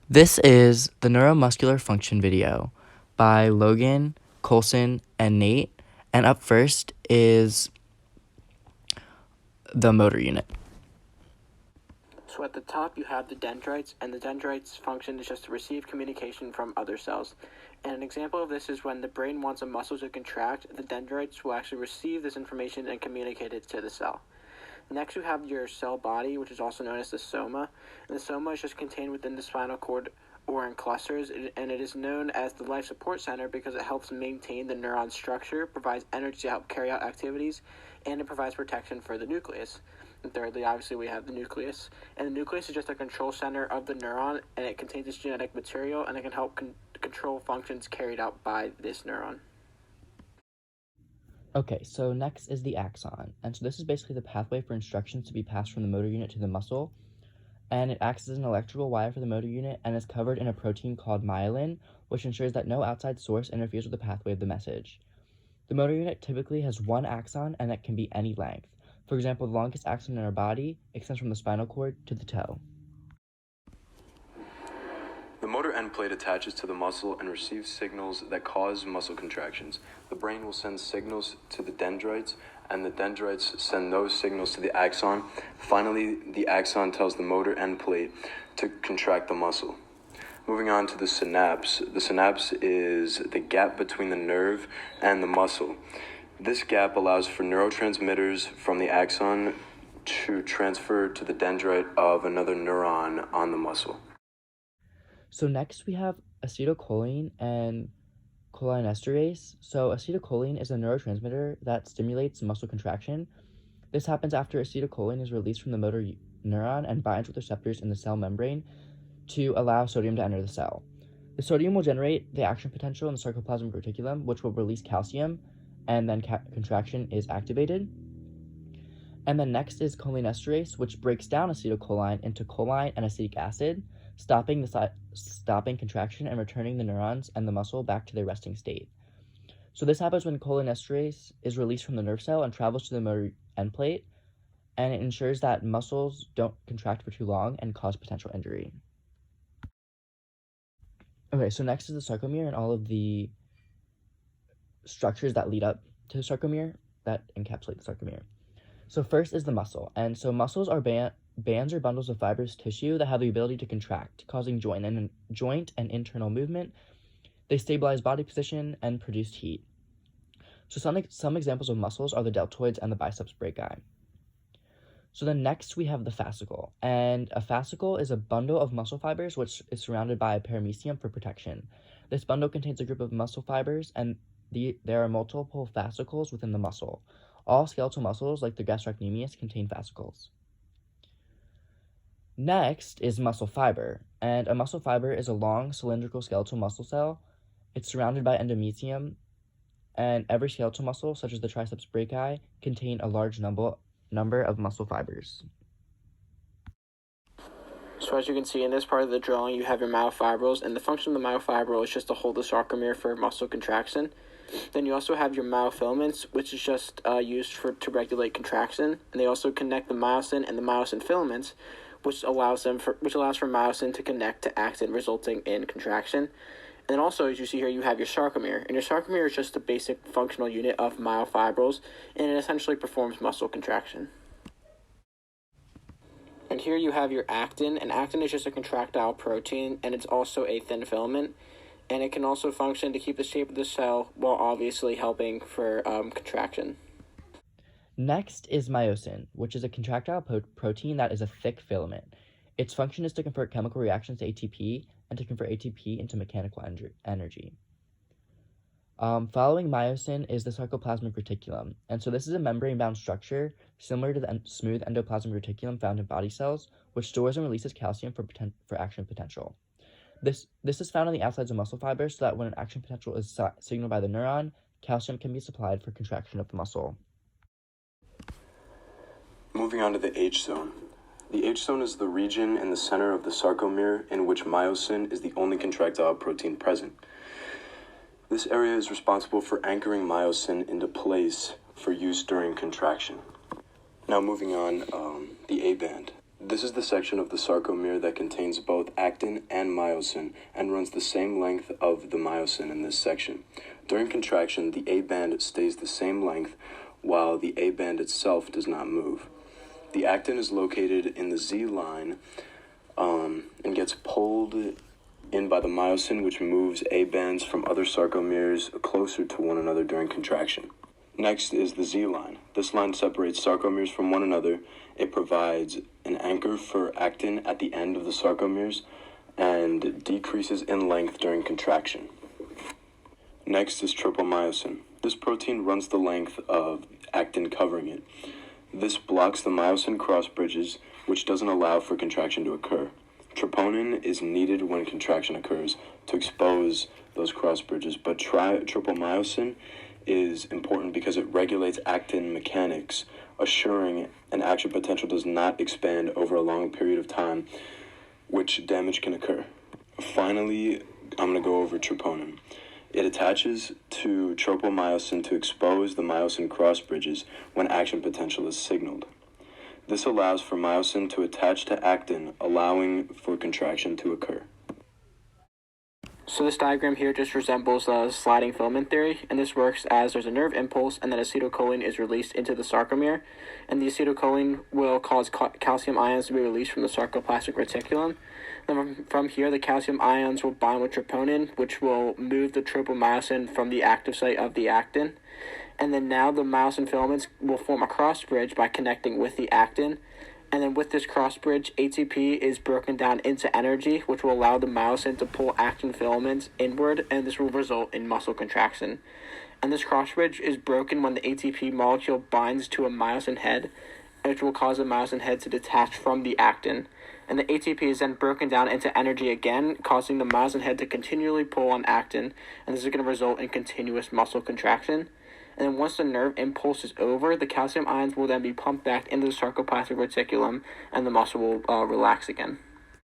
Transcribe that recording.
This is the neuromuscular function video by Logan, Coleon, and Nate. And up first is the motor unit. So at the top you have the dendrites, and the dendrites' function is just to receive communication from other cells. And an example of this is when the brain wants a muscle to contract, the dendrites will actually receive this information and communicate it to the cell. Next you have your cell body, which is also known as the soma. And the soma is just contained within the spinal cord or in clusters, and it is known as the life support center because it helps maintain the neuron structure, provides energy to help carry out activities, and it provides protection for the nucleus. And thirdly, obviously, we have the nucleus. And the nucleus is just a control center of the neuron, and it contains its genetic material, and it can help control functions carried out by this neuron. Okay, so next is the axon. And so this is basically the pathway for instructions to be passed from the motor unit to the muscle. And it acts as an electrical wire for the motor unit and is covered in a protein called myelin, which ensures that no outside source interferes with the pathway of the message. The motor unit typically has one axon, and that can be any length. For example, the longest axon in our body extends from the spinal cord to the toe. The motor end plate attaches to the muscle and receives signals that cause muscle contractions. The brain will send signals to the dendrites, and the dendrites send those signals to the axon. Finally, the axon tells the motor end plate to contract the muscle. Moving on to the synapse. The synapse is the gap between the nerve and the muscle. This gap allows for neurotransmitters from the axon to transfer to the dendrite of another neuron on the muscle. So next we have acetylcholine and cholinesterase. So acetylcholine is a neurotransmitter that stimulates muscle contraction. This happens after acetylcholine is released from the motor neuron and binds with receptors in the cell membrane to allow sodium to enter the cell. The sodium will generate the action potential in the sarcoplasmic reticulum, which will release calcium, and then contraction is activated. And then next is cholinesterase, which breaks down acetylcholine into choline and acetic acid, stopping contraction and returning the neurons and the muscle back to their resting state. So this happens when cholinesterase is released from the nerve cell and travels to the motor end plate, and it ensures that muscles don't contract for too long and cause potential injury. Okay, so next is the sarcomere and all of the structures that lead up to the sarcomere that encapsulate the sarcomere. So first is the muscle, and so muscles are bands or bundles of fibrous tissue that have the ability to contract, causing joint and internal movement. They stabilize body position and produce heat. So some examples of muscles are the deltoids and the biceps brachii. So then next we have the fascicle, and a fascicle is a bundle of muscle fibers which is surrounded by a paramecium for protection. This bundle contains a group of muscle fibers, and there are multiple fascicles within the muscle. All skeletal muscles, like the gastrocnemius, contain fascicles. Next is muscle fiber, and a muscle fiber is a long cylindrical skeletal muscle cell. It's surrounded by endomysium, and every skeletal muscle, such as the triceps brachii, contain a large number of muscle fibers. So as you can see in this part of the drawing, you have your myofibrils, and the function of the myofibril is just to hold the sarcomere for muscle contraction. Then you also have your myofilaments, which is just used to regulate contraction, and they also connect the myosin and the myosin filaments, which allows for myosin to connect to actin, resulting in contraction. And then also, as you see here, you have your sarcomere, and your sarcomere is just the basic functional unit of myofibrils, and it essentially performs muscle contraction. And here you have your actin, and actin is just a contractile protein, and it's also a thin filament, and it can also function to keep the shape of the cell while obviously helping for contraction. Next is myosin, which is a contractile protein that is a thick filament. Its function is to convert chemical reactions to ATP and to convert ATP into mechanical energy. Following myosin is the sarcoplasmic reticulum, and so this is a membrane-bound structure similar to the smooth endoplasmic reticulum found in body cells, which stores and releases calcium for action potential. This is found on the outsides of muscle fibers so that when an action potential is signaled by the neuron, calcium can be supplied for contraction of the muscle. Moving on to the H-zone. The H-zone is the region in the center of the sarcomere in which myosin is the only contractile protein present. This area is responsible for anchoring myosin into place for use during contraction. Now moving on, the A-band. This is the section of the sarcomere that contains both actin and myosin and runs the same length of the myosin in this section. During contraction, the A band stays the same length while the A band itself does not move. The actin is located in the Z line and gets pulled in by the myosin, which moves A bands from other sarcomeres closer to one another during contraction. Next is the Z line. This line separates sarcomeres from one another. It provides an anchor for actin at the end of the sarcomeres and decreases in length during contraction. Next is tropomyosin. This protein runs the length of actin covering it. This blocks the myosin cross bridges, which doesn't allow for contraction to occur. Troponin is needed when contraction occurs to expose those cross bridges, but tropomyosin is important because it regulates actin mechanics, assuring an action potential does not expand over a long period of time, which damage can occur. Finally, I'm going to go over troponin. It attaches to tropomyosin to expose the myosin cross bridges when action potential is signaled. This allows for myosin to attach to actin, allowing for contraction to occur. So this diagram here just resembles a sliding filament theory, and this works as there's a nerve impulse and then acetylcholine is released into the sarcomere, and the acetylcholine will cause calcium ions to be released from the sarcoplasmic reticulum. Then from here, the calcium ions will bind with troponin, which will move the tropomyosin from the active site of the actin. And then now the myosin filaments will form a cross bridge by connecting with the actin. And then with this cross bridge, ATP is broken down into energy, which will allow the myosin to pull actin filaments inward, and this will result in muscle contraction. And this cross bridge is broken when the ATP molecule binds to a myosin head, which will cause the myosin head to detach from the actin. And the ATP is then broken down into energy again, causing the myosin head to continually pull on actin, and this is going to result in continuous muscle contraction. And then once the nerve impulse is over, the calcium ions will then be pumped back into the sarcoplasmic reticulum, and the muscle will relax again.